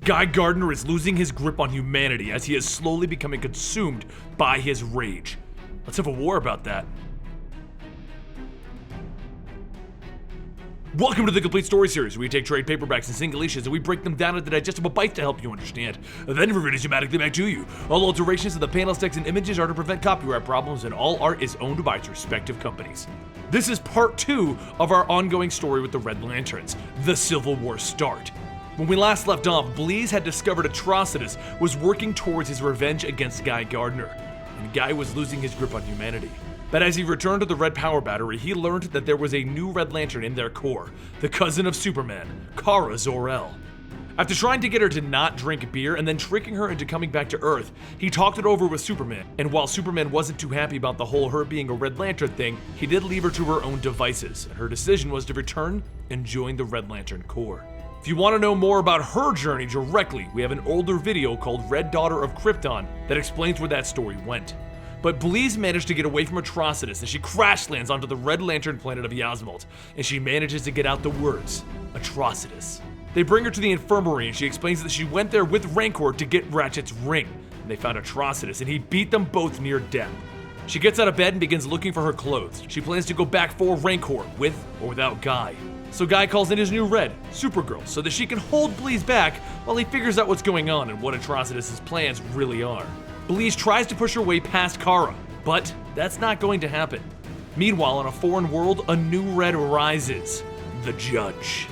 Guy Gardner is losing his grip on humanity as he is slowly becoming consumed by his rage. Let's have a war about that. Welcome to the Complete Story Series, where we take trade paperbacks and single issues and we break them down into digestible bites to help you understand. Then we read it automatically back to you. All alterations of the panels, text, and images are to prevent copyright problems, and all art is owned by its respective companies. This is part 2 of our ongoing story with the Red Lanterns, the Civil War start. When we last left off, Bleez had discovered Atrocities was working towards his revenge against Guy Gardner, and Guy was losing his grip on humanity. But as he returned to the Red Power Battery, he learned that there was a new Red Lantern in their core, the cousin of Superman, Kara Zor-El. After trying to get her to not drink beer and then tricking her into coming back to Earth, he talked it over with Superman, and while Superman wasn't too happy about the whole her being a Red Lantern thing, he did leave her to her own devices, and her decision was to return and join the Red Lantern Corps. If you want to know more about her journey directly, we have an older video called Red Daughter of Krypton that explains where that story went. But Bleez managed to get away from Atrocities as she crash lands onto the Red Lantern planet of Yasmalt, and she manages to get out the words, Atrocities. They bring her to the infirmary and she explains that she went there with Rancor to get Ratchet's ring, and they found Atrocities and he beat them both near death. She gets out of bed and begins looking for her clothes. She plans to go back for Rancor, with or without Guy. So Guy calls in his new Red, Supergirl, so that she can hold Bleez back while he figures out what's going on and what Atrocities' plans really are. Bleez tries to push her way past Kara, but that's not going to happen. Meanwhile, in a foreign world, a new Red rises, the Judge.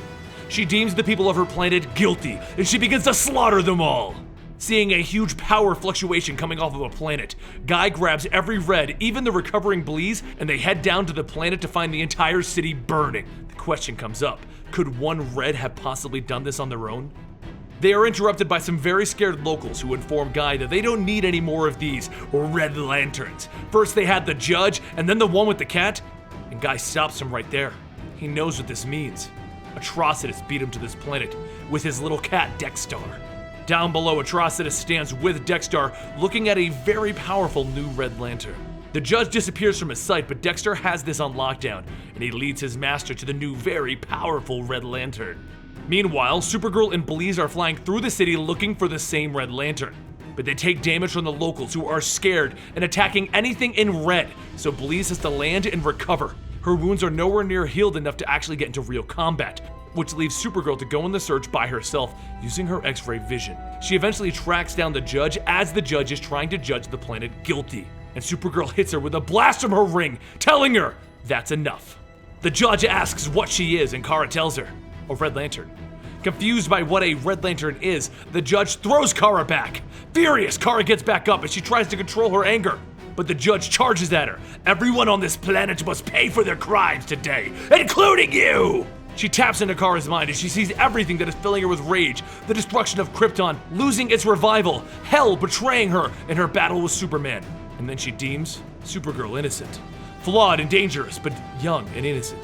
She deems the people of her planet guilty, and she begins to slaughter them all. Seeing a huge power fluctuation coming off of a planet, Guy grabs every Red, even the recovering Bleez, and they head down to the planet to find the entire city burning. The question comes up, could one Red have possibly done this on their own? They are interrupted by some very scared locals who inform Guy that they don't need any more of these Red Lanterns. First they had the Judge, and then the one with the cat, and Guy stops him right there. He knows what this means. Atrocities beat him to this planet with his little cat, Dexter. Down below, Atrocities stands with Dexter, looking at a very powerful new Red Lantern. The Judge disappears from his sight, but Dexter has this on lockdown, and he leads his master to the new very powerful Red Lantern. Meanwhile, Supergirl and Bleez are flying through the city looking for the same Red Lantern. But they take damage from the locals who are scared and attacking anything in red, so Bleez has to land and recover. Her wounds are nowhere near healed enough to actually get into real combat, which leaves Supergirl to go on the search by herself using her X-ray vision. She eventually tracks down the Judge as the Judge is trying to judge the planet guilty, and Supergirl hits her with a blast from her ring, telling her that's enough. The Judge asks what she is, and Kara tells her, a Red Lantern. Confused by what a Red Lantern is, the Judge throws Kara back. Furious, Kara gets back up and she tries to control her anger. But the Judge charges at her. Everyone on this planet must pay for their crimes today, including you! She taps into Kara's mind and she sees everything that is filling her with rage. The destruction of Krypton, losing its revival, hell betraying her in her battle with Superman. And then she deems Supergirl innocent. Flawed and dangerous, but young and innocent.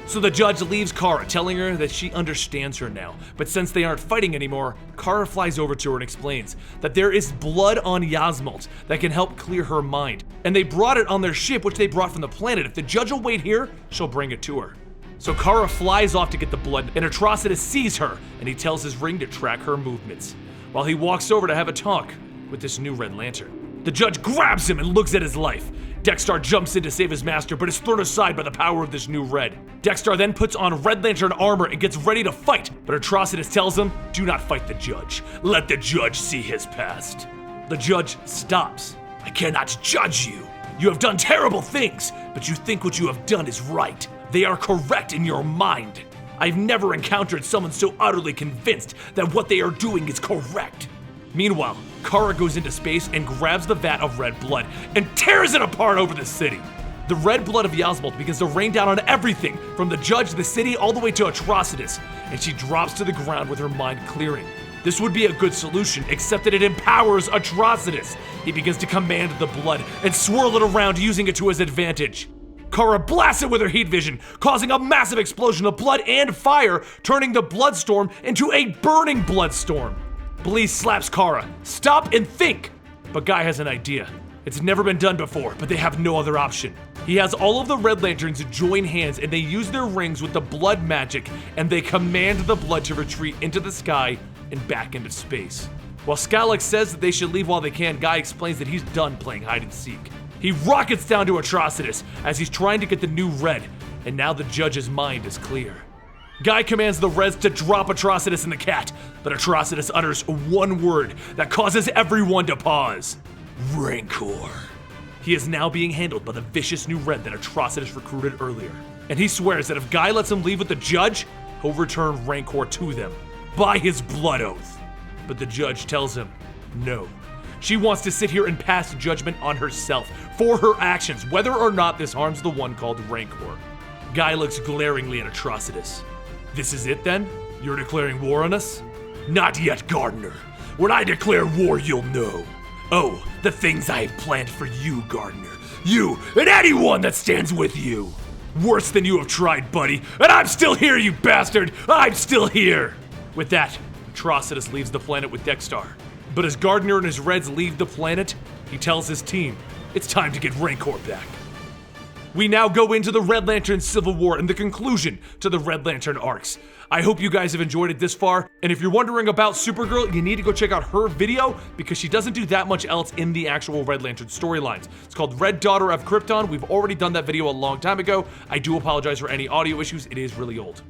So the Judge leaves Kara, telling her that she understands her now. But since they aren't fighting anymore, Kara flies over to her and explains that there is blood on Yasmalt that can help clear her mind. And they brought it on their ship, which they brought from the planet. If the Judge will wait here, she'll bring it to her. So Kara flies off to get the blood, and Atrocities sees her, and he tells his ring to track her movements, while he walks over to have a talk with this new Red Lantern. The Judge grabs him and looks at his life. Dexter jumps in to save his master, but is thrown aside by the power of this new Red. Dexter then puts on Red Lantern armor and gets ready to fight, but Atrocities tells him, do not fight the Judge. Let the Judge see his past. The Judge stops. I cannot judge you. You have done terrible things, but you think what you have done is right. They are correct in your mind. I've never encountered someone so utterly convinced that what they are doing is correct. Meanwhile, Kara goes into space and grabs the vat of red blood and tears it apart over the city. The red blood of Yasmalt begins to rain down on everything, from the Judge, the city, all the way to Atrocities, and she drops to the ground with her mind clearing. This would be a good solution, except that it empowers Atrocities. He begins to command the blood and swirl it around, using it to his advantage. Kara blasts it with her heat vision, causing a massive explosion of blood and fire, turning the bloodstorm into a burning bloodstorm. Bleez slaps Kara. Stop and think! But Guy has an idea. It's never been done before, but they have no other option. He has all of the Red Lanterns join hands and they use their rings with the blood magic and they command the blood to retreat into the sky and back into space. While Skylex says that they should leave while they can, Guy explains that he's done playing hide and seek. He rockets down to Atrocities as he's trying to get the new red, and now the judge's mind is clear. Guy commands the Reds to drop Atrocities and the cat, but Atrocities utters one word that causes everyone to pause. Rancor. He is now being handled by the vicious new Red that Atrocities recruited earlier, and he swears that if Guy lets him leave with the judge, he'll return Rancor to them, by his blood oath. But the judge tells him, no. She wants to sit here and pass judgment on herself for her actions, whether or not this harms the one called Rancor. Guy looks glaringly at Atrocities. This is it then? You're declaring war on us? Not yet, Gardener. When I declare war, you'll know. Oh, the things I have planned for you, Gardener. You and anyone that stands with you. Worse than you have tried, buddy. And I'm still here, you bastard! I'm still here! With that, Atrocities leaves the planet with Dexstar. But as Gardener and his Reds leave the planet, he tells his team, it's time to get Rancor back. We now go into the Red Lantern Civil War and the conclusion to the Red Lantern arcs. I hope you guys have enjoyed it this far, and if you're wondering about Supergirl, you need to go check out her video because she doesn't do that much else in the actual Red Lantern storylines. It's called Red Daughter of Krypton. We've already done that video a long time ago. I do apologize for any audio issues. It is really old.